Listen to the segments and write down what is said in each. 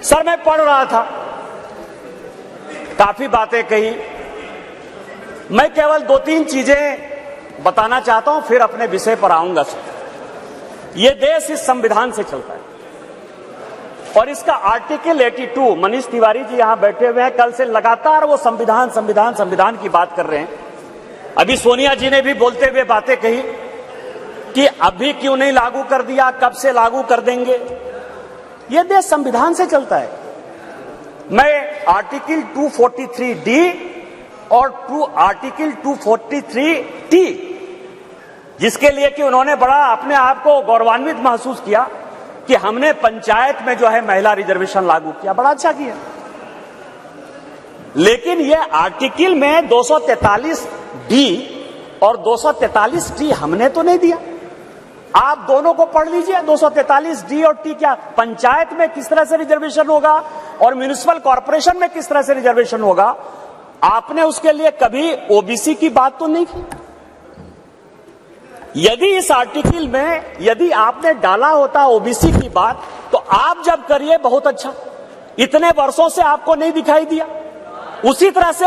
Sir मैं पढ़ रहा था, काफी बातें कही, मैं केवल 2-3 चीजें बताना चाहता हूं, फिर अपने विषय पर आऊंगा। ये देश इस संविधान से चलता है और इसका आर्टिकल 82, मनीष तिवारी जी यहां बैठे हुए हैं, कल से लगातार वो संविधान संविधान संविधान की बात कर रहे हैं। अभी सोनिया जी ने भी बोलते हुए बातें कही कि अभी क्यों नहीं लागू कर दिया, कब से लागू कर देंगे। यह देश संविधान से चलता है। मैं आर्टिकल 243D और आर्टिकल 243T, जिसके लिए कि उन्होंने बड़ा अपने आप को गौरवान्वित महसूस किया कि हमने पंचायत में जो है महिला रिजर्वेशन लागू किया, बड़ा अच्छा किया। लेकिन यह आर्टिकल में 243D और 243T हमने तो नहीं दिया। आप दोनों को पढ़ लीजिए, 243D और T क्या पंचायत में किस तरह से रिजर्वेशन होगा और म्युनिसिपल कॉर्पोरेशन में किस तरह से रिजर्वेशन होगा। आपने उसके लिए कभी ओबीसी की बात तो नहीं की। यदि इस आर्टिकल में यदि आपने डाला होता ओबीसी की बात, तो आप जब करिए बहुत अच्छा। इतने वर्षों से आपको नहीं दिखाई दिया। उसी तरह से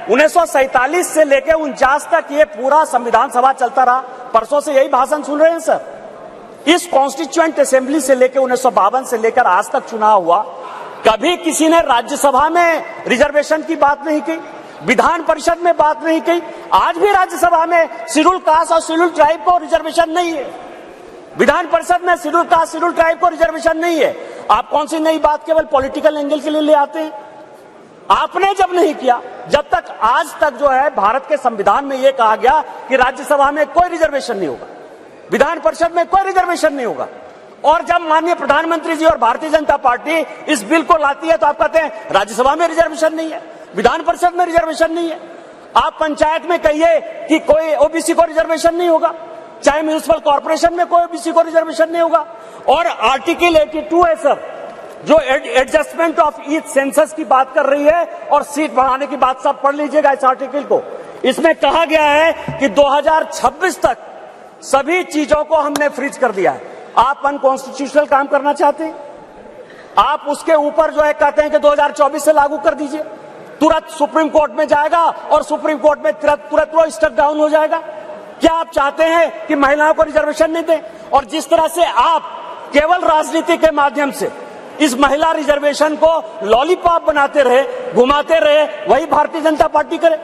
1947 से लेकर 49 तक ये पूरा संविधान सभा चलता रहा। परसों से यही भाषण सुन रहे हैं सर। इस कॉन्स्टिट्यूएंट असेंबली से लेकर 1952 से लेकर आज तक चुनाव हुआ, कभी किसी ने राज्यसभा में रिजर्वेशन की बात नहीं की, विधान परिषद में बात नहीं की। आज भी राज्यसभा में शेड्यूल कास्ट और शेड्यूल ट्राइब को रिजर्वेशन नहीं है। विधान परिषद में शेड्यूल कास्ट शेड्यूल ट्राइब को रिजर्वेशन नहीं है। आप कौन सी नई बात केवल पॉलिटिकल एंगल के लिए ले आते हैं। आपने जब नहीं किया, जब तक आज तक जो है भारत के संविधान में यह कहा गया कि राज्यसभा में कोई रिजर्वेशन नहीं होगा, विधान परिषद में कोई रिजर्वेशन नहीं होगा। और जब माननीय प्रधानमंत्री जी और भारतीय जनता पार्टी इस बिल को लाती है तो आप कहते हैं राज्यसभा में रिजर्वेशन नहीं है, विधान परिषद में रिजर्वेशन नहीं है। आप पंचायत में कहिए कि कोई ओबीसी को रिजर्वेशन नहीं होगा, चाहे म्युनिसिपल कॉर्पोरेशन में कोई ओबीसी को रिजर्वेशन नहीं होगा। और आर्टिकल 82 है सर, जो एडजस्टमेंट ऑफ ईच सेंसस की बात कर रही है और सीट बढ़ाने की बात, सब पढ़ लीजिएगा इस आर्टिकल को। इसमें कहा गया है कि 2026 तक सभी चीजों को हमने फ्रीज कर दिया है। आप अनकॉन्स्टिट्यूशनल काम करना चाहते हैं, आप उसके ऊपर जो है कहते हैं कि 2024 से लागू कर दीजिए। तुरंत सुप्रीम कोर्ट में जाएगा और सुप्रीम कोर्ट में तुरंत वो स्टक डाउन हो जाएगा। क्या आप चाहते हैं कि महिलाओं को रिजर्वेशन नहीं दें? और जिस तरह से आप केवल राजनीति के माध्यम से इस महिला रिजर्वेशन को लॉलीपॉप बनाते रहे, घुमाते रहे, वही भारतीय जनता पार्टी करे।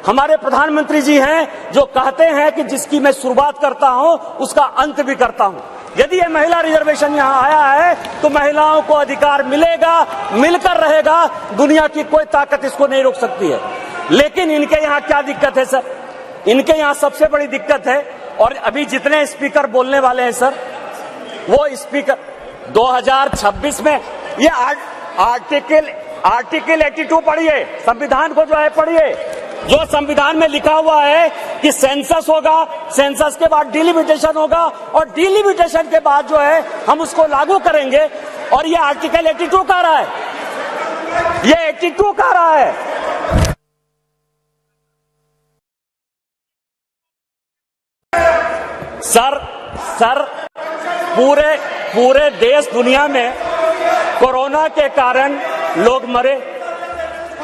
हमारे प्रधानमंत्री जी हैं जो कहते हैं कि जिसकी मैं शुरुआत करता हूं उसका अंत भी करता हूं। यदि ये महिला रिजर्वेशन यहां आया है तो महिलाओं को अधिकार मिलेगा, मिलकर रहेगा। दुनिया की कोई ताकत इसको नहीं रोक सकती है। लेकिन इनके यहां क्या दिक्कत है सर? इनके यहां सबसे बड़ी दिक्कत है, और अभी जितने स्पीकर बोलने वाले हैं सर, वो स्पीकर 2026 में ये आर्टिकल 82 पढ़िए, संविधान को जो है पढ़िए। जो संविधान में लिखा हुआ है कि सेंसस होगा, सेंसस के बाद डिलिमिटेशन होगा और डिलिमिटेशन के बाद जो है हम उसको लागू करेंगे। और ये आर्टिकल 82 कह रहा है, ये 82 कह रहा है। सर पूरे देश दुनिया में कोरोना के कारण लोग मरे।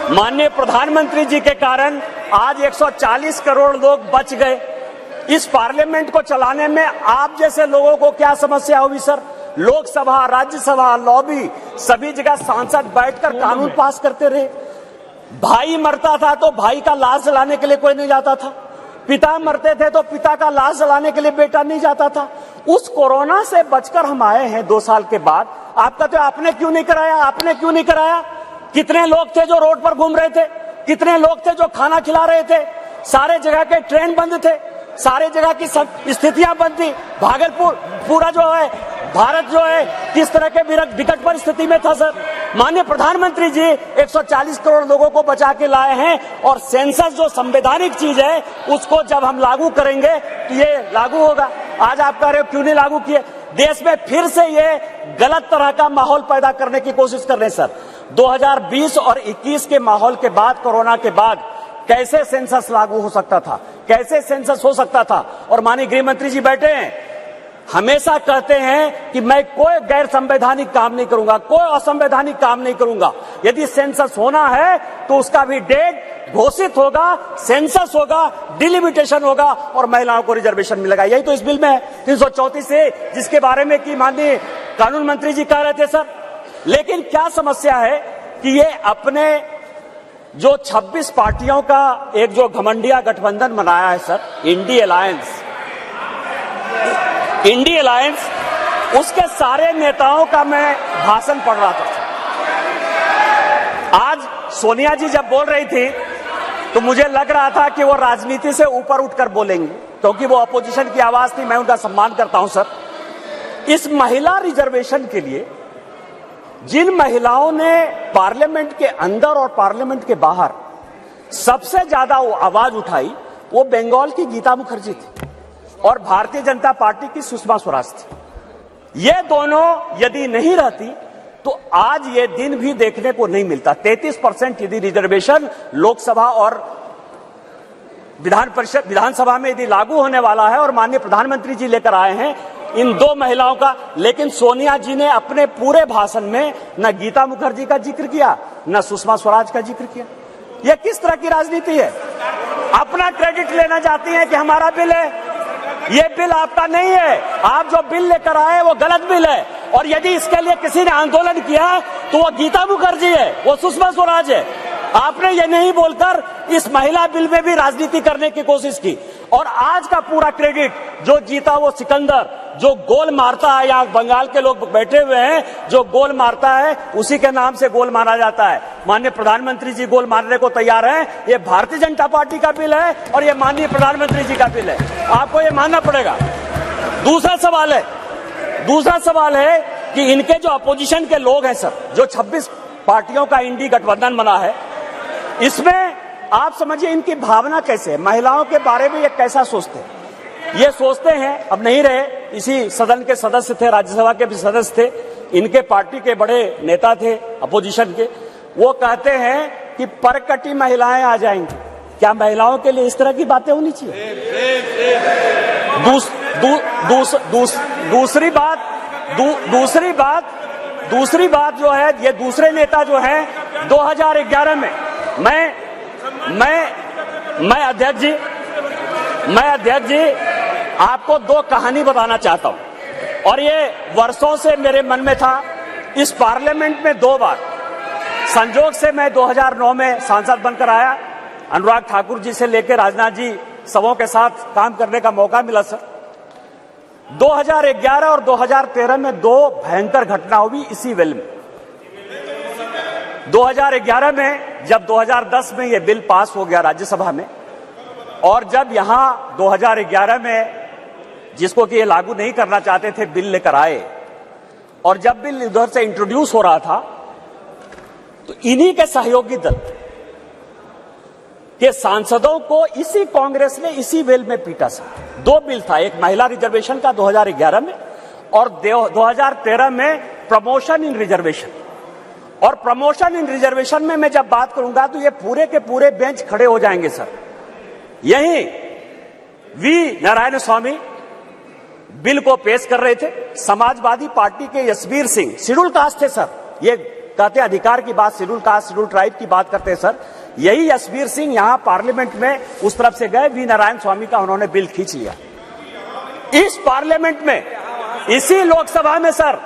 माननीय प्रधानमंत्री जी के कारण आज 140 करोड़ लोग बच गए। इस पार्लियामेंट को चलाने में आप जैसे लोगों को क्या समस्या होगी सर? लोकसभा, राज्यसभा, लॉबी, सभी जगह सांसद बैठकर कानून पास करते रहे। भाई मरता था तो भाई का लाश जलाने के लिए कोई नहीं जाता था, पिता मरते थे तो पिता का लाश जलाने के लिए बेटा नहीं जाता था। उस कोरोना से बचकर हम आए हैं 2 साल के बाद। आप कहते हो आपने क्यों नहीं कराया, आपने क्यों नहीं कराया? कितने लोग थे जो रोड पर घूम रहे थे, कितने लोग थे जो खाना खिला रहे थे, सारे जगह के ट्रेन बंद थे, सारे जगह की सब स्थितियां बंद थी। भागलपुर पूरा जो है भारत जो है किस तरह के विकट परिस्थिति में था सर। माननीय प्रधानमंत्री जी 140 करोड़ लोगों को बचा के लाए हैं। और सेंसस जो संवैधानिक चीज है उसको जब हम लागू करेंगे तो ये लागू होगा। आज आप कह रहे हो क्यों नहीं लागू किए? देश में फिर से ये गलत तरह का माहौल पैदा करने की कोशिश कर रहे हैं सर। 2020 और 21 के माहौल के बाद, कोरोना के बाद कैसे सेंसस लागू हो सकता था, कैसे सेंसस हो सकता था? और माननीय गृह मंत्री जी बैठे हैं, हमेशा कहते हैं कि मैं कोई गैर संवैधानिक काम नहीं करूंगा, कोई असंवैधानिक काम नहीं करूंगा। यदि सेंसस होना है तो उसका भी डेट घोषित होगा, सेंसस होगा, डिलिमिटेशन होगा और महिलाओं को रिजर्वेशन मिलेगा। यही तो इस बिल में है 334 से, जिसके बारे में कि माननीय कानून मंत्री जी कह रहे थे सर। लेकिन क्या समस्या है कि ये अपने जो 26 पार्टियों का एक जो घमंडिया गठबंधन बनाया है सर, इंडी अलायंस, उसके सारे नेताओं का मैं भाषण पढ़ रहा था। आज सोनिया जी जब बोल रही थी तो मुझे लग रहा था कि वो राजनीति से ऊपर उठकर बोलेंगे, क्योंकि वो अपोजिशन की आवाज थी। मैं उनका सम्मान करता हूं सर। इस महिला रिजर्वेशन के लिए जिन महिलाओं ने पार्लियामेंट के अंदर और पार्लियामेंट के बाहर सबसे ज्यादा आवाज उठाई, वो बंगाल की गीता मुखर्जी थी और भारतीय जनता पार्टी की सुषमा स्वराज थी। ये दोनों यदि नहीं रहती तो आज ये दिन भी देखने को नहीं मिलता। 33% यदि रिजर्वेशन लोकसभा और विधानसभा में यदि लागू होने वाला है और माननीय प्रधानमंत्री जी लेकर आए हैं इन दो महिलाओं का, लेकिन सोनिया जी ने अपने पूरे भाषण में न गीता मुखर्जी का जिक्र किया, न सुषमा स्वराज का जिक्र किया। यह किस तरह की राजनीति है? अपना क्रेडिट लेना चाहती हैं कि हमारा बिल है। ये बिल आपका नहीं है। आप जो बिल लेकर आए वो गलत बिल है, और यदि इसके लिए किसी ने आंदोलन किया तो वो गीता मुखर्जी है, वो सुषमा स्वराज है। आपने ये नहीं बोलकर इस महिला बिल में भी राजनीति करने की कोशिश की, और आज का पूरा क्रेडिट जो जीता वो सिकंदर, जो गोल मारता है, यहाँ बंगाल के लोग बैठे हुए हैं, जो गोल मारता है उसी के नाम से गोल मारा जाता है। माननीय प्रधानमंत्री जी गोल मारने को तैयार हैं। ये भारतीय जनता पार्टी का बिल है और ये माननीय प्रधानमंत्री जी का बिल है, आपको ये मानना पड़ेगा। दूसरा सवाल है कि इनके जो अपोजिशन के लोग हैं सर, जो 26 पार्टियों का इंडी गठबंधन बना है, इसमें आप समझिए इनकी भावना कैसे है, महिलाओं के बारे में ये कैसा सोचते हैं। ये सोचते हैं, अब नहीं रहे, इसी सदन के सदस्य थे, राज्यसभा के भी सदस्य थे, इनके पार्टी के बड़े नेता थे अपोजिशन के, वो कहते हैं कि परकटी महिलाएं आ जाएंगी। क्या महिलाओं के लिए इस तरह की बातें होनी चाहिए? दूसरी बात जो है, ये दूसरे नेता जो है 2011 में मैं अध्यक्ष जी आपको दो कहानी बताना चाहता हूं, और ये वर्षों से मेरे मन में था। इस पार्लियामेंट में 2 बार संजोग से मैं 2009 में सांसद बनकर आया, अनुराग ठाकुर जी से लेकर राजनाथ जी सबों के साथ काम करने का मौका मिला सर। 2011 और 2013 में 2 भयंकर घटना हुई इसी वेल में। 2011 में जब 2010 में यह बिल पास हो गया राज्यसभा में, और जब यहां 2011 में जिसको कि ये लागू नहीं करना चाहते थे बिल लेकर आए, और जब बिल उधर से इंट्रोड्यूस हो रहा था तो इन्हीं के सहयोगी दल के सांसदों को इसी कांग्रेस ने इसी वेल में पीटा सर। 2 बिल था, एक महिला रिजर्वेशन का 2011 में और 2013 में प्रमोशन इन रिजर्वेशन। और प्रमोशन इन रिजर्वेशन में मैं जब बात करूंगा तो ये पूरे के पूरे बेंच खड़े हो जाएंगे सर। यही वी नारायण स्वामी बिल को पेश कर रहे थे, समाजवादी पार्टी के यशवीर सिंह, शेड्यूल कास्ट थे सर, ये कहते अधिकार की बात, शेड्यूल कास्ट शेड्यूल ट्राइब की बात करते हैं सर। यही यशवीर सिंह यहां पार्लियामेंट में उस तरफ से गए, वी नारायण स्वामी का उन्होंने बिल खींच लिया। इस पार्लियामेंट में, इसी लोकसभा में सर,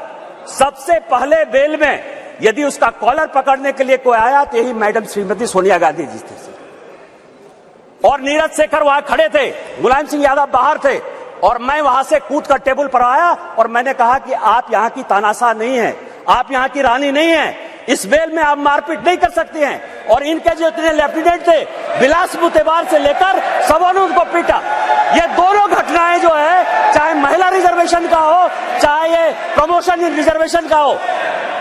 सबसे पहले बिल में यदि उसका कॉलर पकड़ने के लिए कोई आया तो यही मैडम श्रीमती सोनिया गांधी जी थे सर। और नीरज शेखर वहां खड़े थे, मुलायम सिंह यादव बाहर थे, और मैं वहां से कूद कर टेबल पर आया और मैंने कहा कि आप यहां की तानाशाह नहीं है, आप यहां की रानी नहीं है, इस बेल में आप मारपीट नहीं कर सकती हैं। और इनके जो इतने लेफ्टिनेंट थे, बिलास मुतेबार से लेकर सबों ने उनको पीटा। ये दोनों घटनाएं जो है, चाहे महिला रिजर्वेशन का हो, चाहे ये प्रमोशन इन रिजर्वेशन का हो,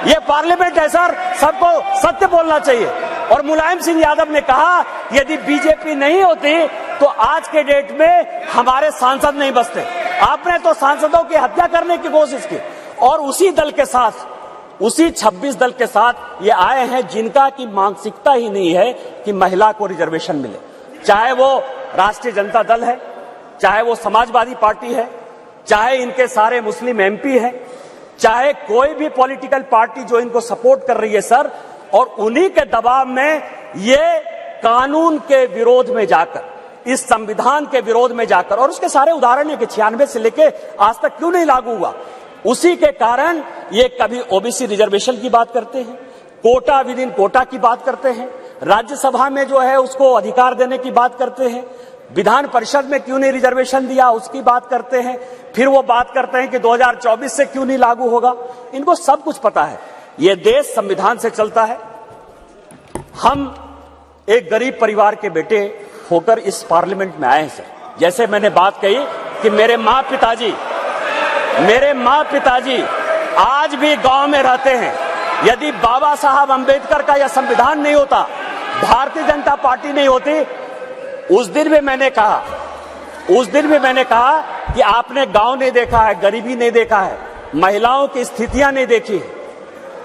ये पार्लियामेंट है सर, सबको सत्य बोलना चाहिए। और मुलायम सिंह यादव ने कहा यदि बीजेपी नहीं होती तो आज के डेट में हमारे सांसद नहीं बचते। आपने तो सांसदों की हत्या करने की कोशिश की, और उसी दल के साथ, उसी 26 दल के साथ ये आए हैं जिनका की मानसिकता ही नहीं है कि महिला को रिजर्वेशन मिले। चाहे वो राष्ट्रीय जनता दल है, चाहे वो समाजवादी पार्टी है, चाहे इनके सारे मुस्लिम एमपी हैं, चाहे कोई भी पॉलिटिकल पार्टी जो इनको सपोर्ट कर रही है सर, और उन्हीं के दबाव में ये कानून के विरोध में जाकर, इस संविधान के विरोध में जाकर, और उसके सारे उदाहरण है कि 96 से लेके आज तक क्यों नहीं लागू हुआ, उसी के कारण ये कभी ओबीसी रिजर्वेशन की बात करते हैं, कोटा विद इन कोटा की बात करते हैं, राज्यसभा में जो है उसको अधिकार देने की बात करते हैं, विधान परिषद में क्यों नहीं रिजर्वेशन दिया उसकी बात करते हैं, फिर वो बात करते हैं कि 2024 से क्यों नहीं लागू होगा। इनको सब कुछ पता है, ये देश संविधान से चलता है। हम एक गरीब परिवार के बेटे होकर इस पार्लियामेंट में आए हैं सर। जैसे मैंने बात कही कि मेरे माँ पिताजी आज भी गांव में रहते हैं। यदि बाबा साहब अंबेडकर का यह संविधान नहीं होता, भारतीय जनता पार्टी नहीं होती, उस दिन भी मैंने कहा कि आपने गांव नहीं देखा है, गरीबी नहीं देखा है, महिलाओं की स्थितियां नहीं देखी है।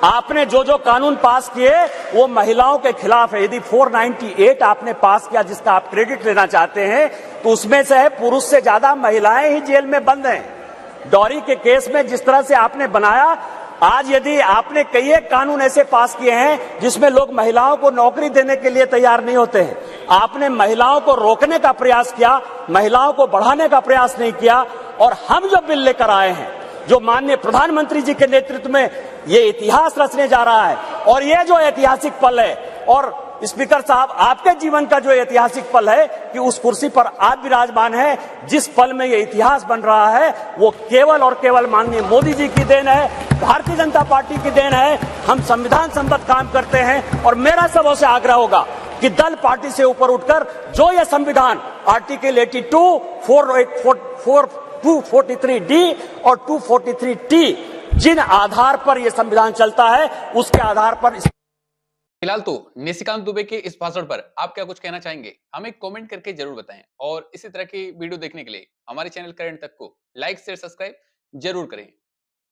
आपने जो जो कानून पास किए वो महिलाओं के खिलाफ है। यदि 498 आपने पास किया जिसका आप क्रेडिट लेना चाहते हैं, तो उसमें से है पुरुष से ज्यादा महिलाएं ही जेल में बंद हैं। डॉरी के केस में जिस तरह से आपने बनाया, आज यदि आपने कई एक कानून ऐसे पास किए हैं जिसमें लोग महिलाओं को नौकरी देने के लिए तैयार नहीं होते हैं, आपने महिलाओं को रोकने का प्रयास किया, महिलाओं को बढ़ाने का प्रयास नहीं किया। और हम जो बिल लेकर आए हैं, जो माननीय प्रधानमंत्री जी के नेतृत्व में ये इतिहास रचने जा रहा है, और ये जो ऐतिहासिक पल है, और स्पीकर साहब आपके जीवन का जो ऐतिहासिक पल है कि उस कुर्सी पर आप विराजमान हैं, जिस पल में ये इतिहास बन रहा है वो केवल और केवल माननीय मोदी जी की देन है, भारतीय जनता पार्टी की देन है। हम संविधान सम्मत काम करते हैं, और मेरा सबों से आग्रह होगा कि दल पार्टी से ऊपर उठकर जो ये संविधान आर्टिकल 82, 243D और 243T जिन आधार पर यह संविधान चलता है, उसके आधार पर। फिलहाल तो निशिकांत दुबे के इस भाषण पर आप क्या कुछ कहना चाहेंगे, हमें कमेंट करके जरूर बताएं। और इसी तरह की वीडियो देखने के लिए हमारे चैनल करंट तक को लाइक शेयर सब्सक्राइब जरूर करें।